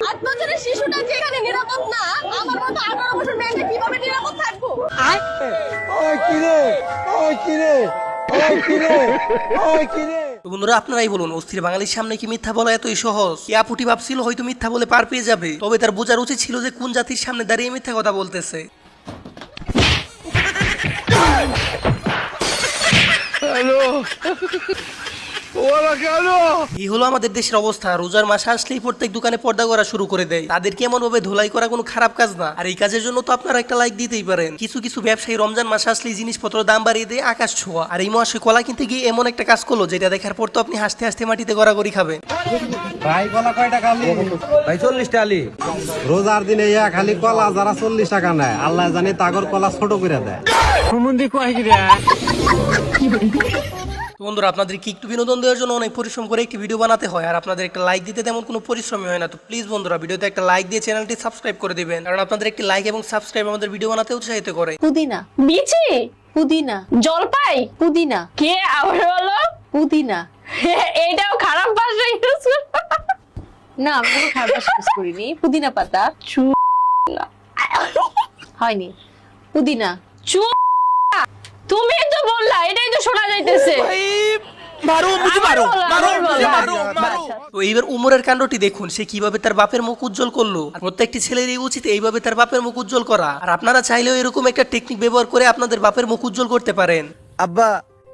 8 বছরের শিশুটা যেখানে নিরাপদ না, আমার মতো 18 বছর মেয়েটা কিভাবে নিরাপদ থাকবো? বন্ধুরা আপনারাই বলুন, অস্থির বাঙালির সামনে কি মিথ্যা বলা এতই সহজ? কি আপুটি ভাবছিল হয়তো মিথ্যা বলে পার পেয়ে যাবে, তবে তার বোঝার উচিত ছিল যে কোন জাতির সামনে দাঁড়িয়ে মিথ্যা কথা বলতেছে। এই হলো আমাদের দেশের অবস্থা। রোজার মাস আসলেই প্রত্যেক দোকানে পর্দা করা শুরু করে দেয়। তাদেরকে এমন ভাবে ধোলাই করা কোনো খারাপ কাজ না, আর এই কাজের জন্য তো আপনারা একটা লাইক দিতেই পারেন। কিছু কিছু ব্যবসায়ী রমজান মাস আসলেই জিনিসপত্র দাম বাড়িয়ে দেয় আকাশ ছোঁয়া, আর এই মাসে কলা কিনতে গিয়ে এমন একটা কাজ করলো যেটা দেখার পর তো আপনি হাসতে হাসতে মাটিতে গড়াগড়ি খাবেন। ভাই কলা কয় টাকা আলি? ভাই 40 টাকা আলি। রোজার দিনে ইয়া খালি কলা যারা 40 টাকা নেয়, আল্লাহ জানে তাগর কলা ছোট করে দেয়। বন্ধুরা আপনাদের কি একটু বিনোদন দেওয়ার জন্য অনেক পরিশ্রম করে একটি ভিডিও বানাতে হয়, আর আপনাদের একটা লাইক দিতে তেমন কোনো পরিশ্রমই হয় না। তো প্লিজ বন্ধুরা ভিডিওতে একটা লাইক দিয়ে চ্যানেলটি সাবস্ক্রাইব করে দিবেন, কারণ আপনাদের একটি লাইক এবং সাবস্ক্রাইব আমাদের ভিডিও বানাতে উৎসাহিত করে। পুদিনা, বিচি, পুদিনা, জলপাই, পুদিনা, কে আবার বলো? পুদিনা। এটাও খারাপ ভাষা ইউজ না আমি কোনো খারাপ ভাষা ইউজ করিনি। পুদিনা পাতা হয়নি। পুদিনা। তুমি তো বললা, এটাই তো শোনা যাইতেছে। তো এইবার উমরের কাণ্ডটি দেখুন, সে কিভাবে তার বাপের মুখ উজ্জ্বল করলো। আর প্রত্যেকটি ছেলেরই উচিত এইভাবে তার বাপের মুখ উজ্জ্বল করা, আর আপনারা চাইলেও এরকম একটা টেকনিক ব্যবহার করে আপনাদের বাপের মুখ উজ্জ্বল করতে পারেন। আব্বা,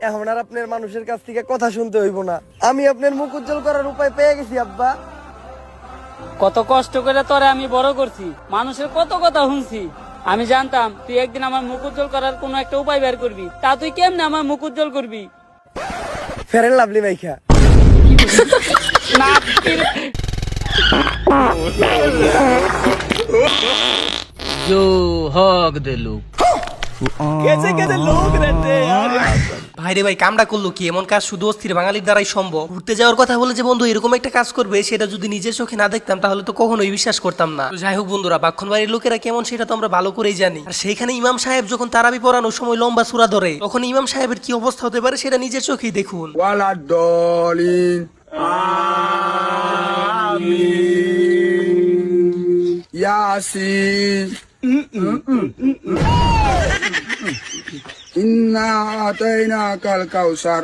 এখন আর আপনার মানুষের কাছ থেকে কথা শুনতে হইব না। আমি আপনার মুখ উজ্জ্বল করার উপায় পেয়ে গেছি আব্বা। কত কষ্ট করে তোরে আমি বড় করছি, মানুষের কত কথা শুনছি। আমি জানতাম তুই একদিন আমার মুখ উজ্জ্বল করার কোনো একটা উপায় বের করবি। তা তুই কেমনে আমার মুখ উজ্জ্বল করবি? ফেরেন লাভলি মাইখা। না जो हक दे लोग ভাইরে ভাই কামটা করলো কি? এমন কাজ শুধু অস্থির বাঙালির দ্বারাই সম্ভব। ঘুরতে যাওয়ার কথা বলে যে বন্ধু এরকম একটা কাজ করবে, সেটা যদি নিজের চোখে না দেখতাম তাহলে তো কখনোই বিশ্বাস করতাম না। তো যাই হোক বন্ধুরা, বাক্ষণ বাড়ির লোকেরা কেমন সেটা তো আমরা ভালো করেই জানি। আর সেইখানে ইমাম সাহেব যখন তারাবি পড়ানোর সময় লম্বা সূরা ধরে, তখন ইমাম সাহেবের কি অবস্থা হতে পারে সেটা নিজের চোখেই দেখুন। Inna atainaka al-kautsar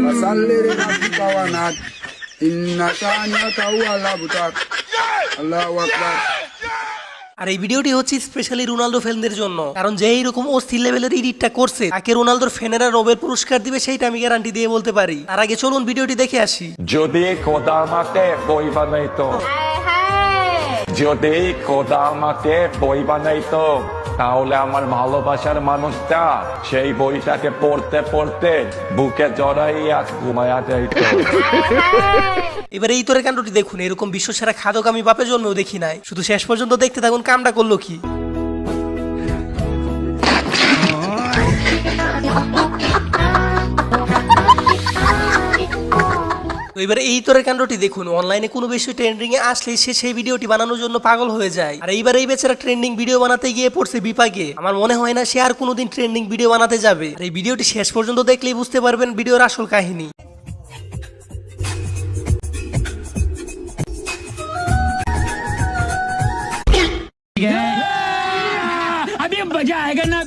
fasalli li rabbika wanhar inna shani'aka huwal abtar Allahu akbar। আর এই ভিডিওটি হচ্ছে স্পেশালি রোনালদো ফ্যানদের জন্য, কারণ যে এইরকম অস্থির লেভেলের এডিটটা করছে তাকে রোনালদোর ফ্যানেরা নোবেল পুরস্কার দিবে, সেইটা আমি গ্যারান্টি দিয়ে বলতে পারি। তার আগে চলুন ভিডিওটি দেখে আসি। যদি খোদা আমাকে বই বানাইতো, যদি খোদা আমাকে বই বানাইতো, তাহলে আমার ভালোবাসার মানুষটা সেই বইটাকে পড়তে পড়তে বুকে জড়াইয়া ঘুমায়া যাইত। এবার এই তোরে কাণ্ডটি দেখুন, এরকম বিশ্বসেরা খাদক আমি বাপে জন্মেও দেখি নাই। শুধু শেষ পর্যন্ত দেখতে থাকুন কামটা করলো কি। এবার এই তোরের কাণ্ডটি দেখুন, অনলাইনে কোনো বিষয় ট্রেন্ডিং এ আসলে সে সেই ভিডিওটি বানানোর জন্য পাগল হয়ে যায়। আর এইবার এই বেচারা ট্রেন্ডিং ভিডিও বানাতে গিয়ে পড়ছে বিপাকে। আমার মনে হয় না সে আর কোনোদিন ট্রেন্ডিং ভিডিও বানাতে যাবে। আর এই ভিডিওটি শেষ পর্যন্ত দেখলেই বুঝতে পারবেন ভিডিওর আসল কাহিনী। अभी मजा आएगा ना।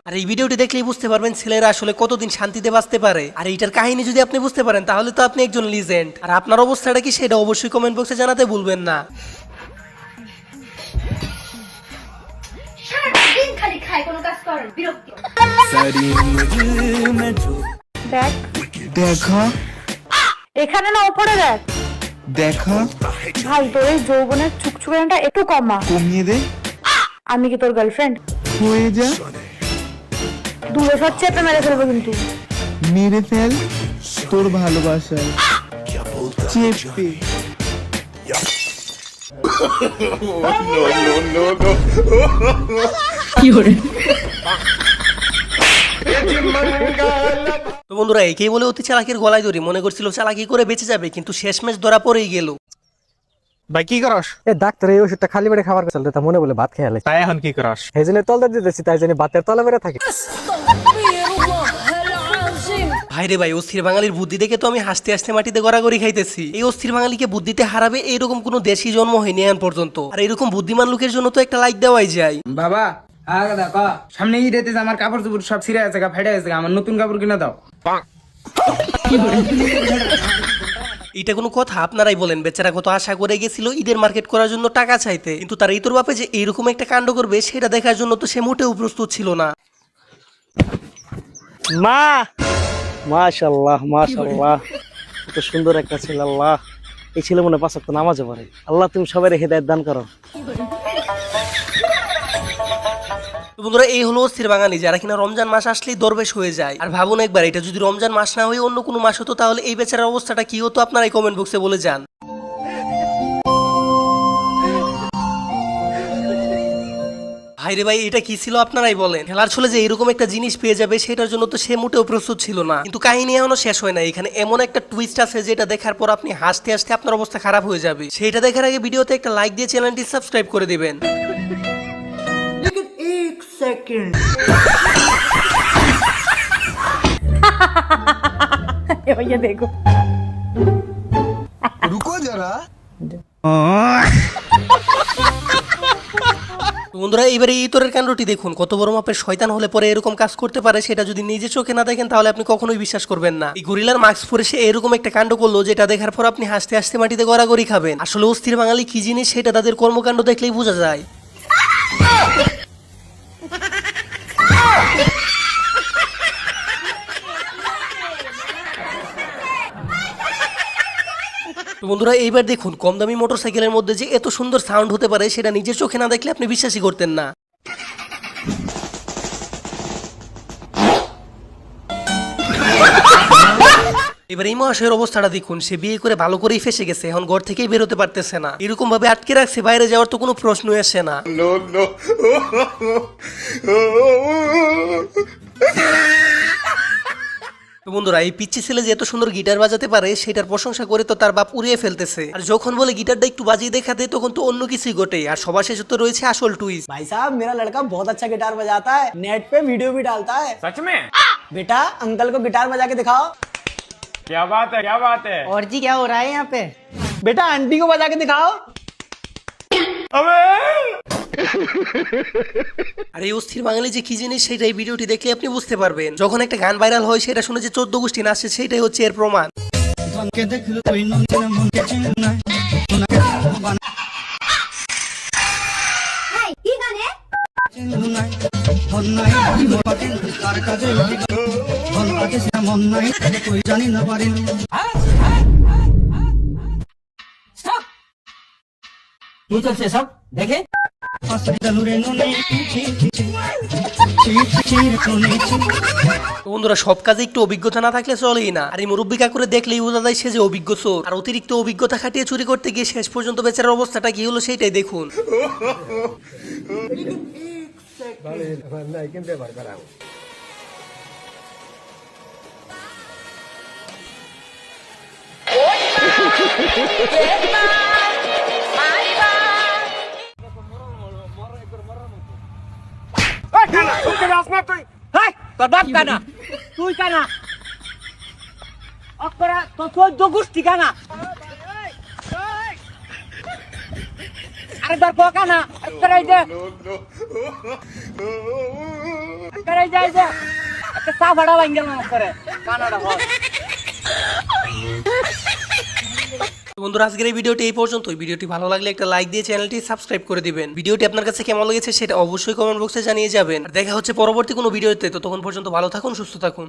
আর এই ভিডিওটি দেখলেই বুঝতে পারবেন ছেলেরা আসলে কতদিন শান্তিতে বাঁচতে পারে। আর এইটার কাহিনী যদি আপনি বুঝতে পারেন তাহলে তো আপনি একজন লিজেন্ড। আর আপনার অবস্থাটা কি সেটা অবশ্যই কমেন্ট বক্সে জানাতে ভুলবেন না। দেখ দেখা এখানে না, ওপরে দেখ। দেখা ভাই তোর এই যৌবনের চুকচুকানিটা একটু কমা। কমিয়ে দে, আমি কি তোর গার্লফ্রেন্ড? হয়ে যা, দূরে সব চেপে মেরে ফেলবো কিন্তু। মেরে ফেল তোর ভালোবাসায় চেপে। তো বন্ধুরা, একেই বলে অতি চালাকের গলায় দড়ি। মনে করছিল চালাকি করে বেঁচে যাবে, কিন্তু শেষমেশ ধরা পড়েই গেল। ভাই কি করস? এ ডাক্তার এই ওষুধটা খালি পেটে খাবার চলতে তা মনে বলে ভাত খেয়ালে তাই এখন কি করস? এই জন্য তলদা দিতেছি, তাই জন্য ভাতের তলা বেড়ে থাকে। ভাইরে ভাই, অস্থির বাঙালির বুদ্ধি দেখে তো আমি হাসতে হাসতে মাটিতে গড়াগড়ি খাইতেছি। এই অস্থির বাঙালিকে বুদ্ধিতে হারাবে এরকম কোনো দেশই জন্ম হয়নি এখন পর্যন্ত। আর এরকম বুদ্ধিমান লোকের জন্য তো একটা লাইক দেওয়াই যায়। বাবা দেখো সামনে ঈদ এতেছে, আমার কাপড় চোপড় সব ছিঁড়ে আছে, ফেটে গেছে, আমার নতুন কাপড় কিনে দাও। এটা কোনো কথা? আপনারাই বলেন, বেচারা কত আশা করে গেছিল ঈদের মার্কেট করার জন্য টাকা চাইতে, কিন্তু তার এই তোর বাপে যে এইরকম একটা কাণ্ড করবে সেটা দেখার জন্য তো সে মোটেও প্রস্তুত ছিল না। মা, মাশাআল্লাহ মাশাআল্লাহ, কত সুন্দর একটা ছেলে। আল্লাহ, এই ছেলে মনে 5 ওয়াক্ত নামাজও পড়ে। আল্লাহ তুমি সবাই হেদায়েত দান করো। তো বন্ধুরা, এই হলো অস্থির বাঙালি, যারা কিনা রমজান মাস আসলেই দরবেশ হয়ে যায়। আর ভাবুন একবার, এটা যদি রমজান মাস না হয়ে অন্য কোনো মাস হতো তাহলে এই বেচারার অবস্থাটা কি হতো? আপনারাই কমেন্ট বক্সে বলে যান। ভাইরে ভাই, এটা কি ছিল আপনারাই বলেন। খেলার ছলে যে এরকম একটা জিনিস পেয়ে যাবে সেটার জন্য তো সে মোটেও প্রস্তুত ছিল না। কিন্তু কাহিনী এখনো শেষ হয় না, এখানে এমন একটা টুইস্ট আছে যেটা দেখার পর আপনি হাসতে হাসতে আপনার অবস্থা খারাপ হয়ে যাবে। সেটা দেখার আগে ভিডিওতে একটা লাইক দিয়ে চ্যানেলটি সাবস্ক্রাইব করে দিবেন। দেখো রুকো যারা। বন্ধুরা, এবারে এই তোরের কাণ্ডটি দেখুন। কত বড় মাপের শয়তান হলে পরে এরকম কাজ করতে পারে সেটা যদি নিজে চোখে না দেখেন তাহলে আপনি কখনোই বিশ্বাস করবেন না। এই গরিলার মাস্ক পরে সে এরকম একটা কাণ্ড করলো যেটা দেখার পর আপনি হাসতে হাসতে মাটিতে গড়াগড়ি খাবেন। আসলে অস্থির বাঙালি কি জিনিস সেটা তাদের কর্মকাণ্ড দেখলেই বোঝা যায়। তো বন্ধুরা, এইবার দেখুন কম দামি মোটরসাইকেলের মধ্যে যে এত সুন্দর সাউন্ড হতে পারে সেটা নিজের চোখে না দেখলে আপনি বিশ্বাসই করতেন না। এবার এই মহাশয়ের অবস্থাটা দেখুন, সে বিয়ে করে ভালো করেই ফেসে গেছে, এখন ঘর থেকেই বেরোতে পারতেছে না। এরকম ভাবে আটকে রাখছে, বাইরে যাওয়ার তো কোনো প্রশ্নই আসে না। তো বন্ধুরা, এই পিচ্ছি ছেলে যে এত সুন্দর গিটার বাজাতে পারে সেটার প্রশংসা করে তো তার বাপ উড়িয়ে ফেলতেছে। আর যখন বলে গিটারটা একটু বাজিয়ে দেখাতে তখন তো অন্য কিছুই ঘটে। আর সবার শেষে তো রয়েছে আসল টুইস্ট। भाई साहब, मेरा लड़का बहुत अच्छा गिटार बजाता है, नेट पे वीडियो भी डालता है। सच में? बेटा, अंकल को गिटार बजा के दिखाओ। क्या बात है, क्या बात है? और जी क्या हो रहा है यहाँ पे? बेटा, आंटी को बजा के दिखाओ। আর এই অস্থির বাঙালি যে কি জিনিস সেটা এই ভিডিওটি দেখলে আপনি বুঝতে পারবেন। যখন একটা গান ভাইরাল হয় সেটা শুনে যে 14 গোষ্ঠী নাচছে সেটাই হচ্ছে এর প্রমাণ। কি চলছে সব দেখে? বন্ধুরা, সব কাজে একটু অভিজ্ঞতা না থাকলে চলেই না। আর এই মুরব্বী কাকুরে দেখলেই বোঝা যায় সে যে অভিজ্ঞ চোর। আর অতিরিক্ত অভিজ্ঞতা খাটিয়ে চুরি করতে গিয়ে শেষ পর্যন্ত বেচারার অবস্থাটা কি হলো সেটাই দেখুন। তোর বাপ কানা, তুই কানা, অক্ষরা তো 14 গোষ্ঠী কানা। আরেকবার কো কানা, আরেকবার যা, আরেকবার যা, একটা সাফাড়া ভাঙ্গেল না করে কানাডা হল। বন্ধুরা, আজকের এই ভিডিওটি এই পর্যন্তই। ভিডিওটি ভালো লাগলে একটা লাইক দিয়ে চ্যানেলটি সাবস্ক্রাইব করে দিবেন। ভিডিওটি আপনার কাছে কেমন লেগেছে সেটা অবশ্যই কমেন্ট বক্সে জানিয়ে যাবেন। আর দেখা হচ্ছে পরবর্তী কোনো ভিডিওতে। তো তখন পর্যন্ত ভালো থাকুন, সুস্থ থাকুন।